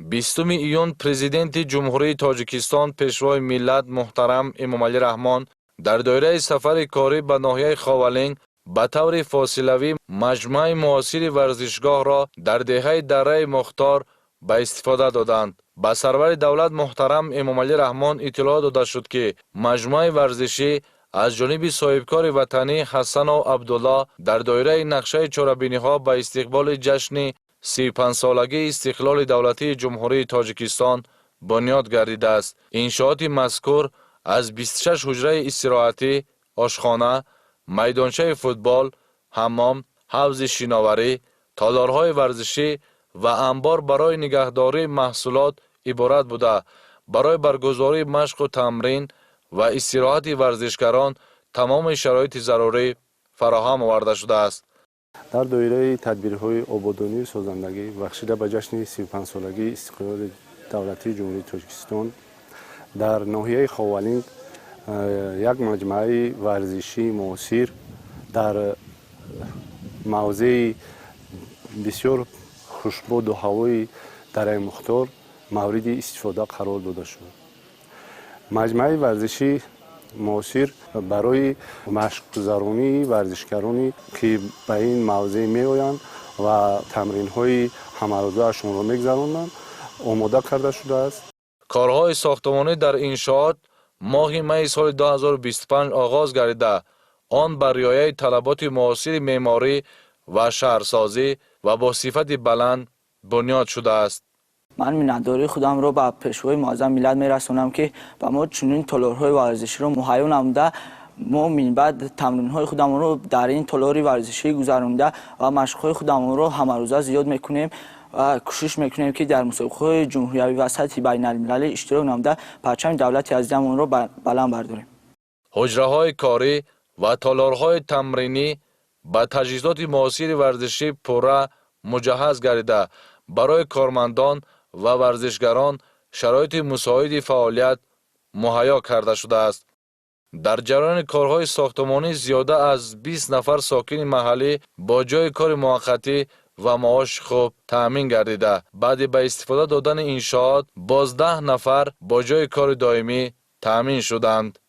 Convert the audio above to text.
20 ایون پرزیدنت جمهوری تاجیکستان پیشوای ملت محترم امامعلی رحمان در دایره سفر کاری به ناحیه خاولنگ به طور فاصلوی مجمع معاصر ورزشگاه را در دهه دره مختار به استفاده دادند. به سرور دولت محترم امامعلی رحمان اطلاع داده شد که مجمع ورزشی از جانب صاحبکار وطنی حسن و عبدالله در دایره نقشه چهاربینی ها به استقبال جشن 35 سالگی استقلال دولتی جمهوری تاجیکستان بنیاد گردیده است. انشاءات مذکور از 26 حجره استراحتی، آشخانه، میدانچه فوتبال، حمام، حوض شناوری، تالارهای ورزشی و انبار برای نگهداری محصولات عبارت بوده برای برگزاری مشق و تمرین و استراحت ورزشکاران تمام شرایط ضروری فراهم آورده شده است. در دایره تدبیرهای آبادانی و سازندگی بخشیده به جشن 35 سالگی استقلال دولتی جمهوری تاجیکستان در ناحیه خاولنگ یک مجمع ورزشی معاصر در موضع بسیار خوشبود و هوای دره مختار مورد استفاده قرار داده شد. مجمع ورزشی معاصر برای مشق گذرانی ورزشکارانی که به این موضع می آیند و تمرین های همروزه اشون را میگذرانند آماده کرده شده است. کارهای ساختمانی در انشاءات ماه می سال 2025 آغاز گردیده آن بر رعایت طلبات معاصر معماری و شهرسازی و با صفت بلند بنیاد شده است. من مینتداری خودم را به پیشوای معظم ملت میرسونم که به ما چنین تالارهای ورزشی را مهیا نموده ما من بعد تمرین‌های خودمون رو در این تالار ورزشی گذرانده و مشق‌های خودمون رو همه روزه زیاد میکنیم و کوشش میکنیم که در مسابقات جمهوری و سطح بین‌المللی اشتراک نموده پرچم دولت عزیزمون رو بلند برداریم. حجره‌های کاری و تالارهای تمرینی با تجهیزات معاصر ورزشی پوره مجهز گردیده برای کارمندان و ورزشکاران شرایط مساعد فعالیت مهیا کرده شده است. در جریان کارهای ساختمانی زیاده از 20 نفر ساکن محلی با جای کار موقتی و معاش خوب تأمین گردیده. بعد به استفاده دادن انشاءات 12 نفر با جای کار دائمی تأمین شدند.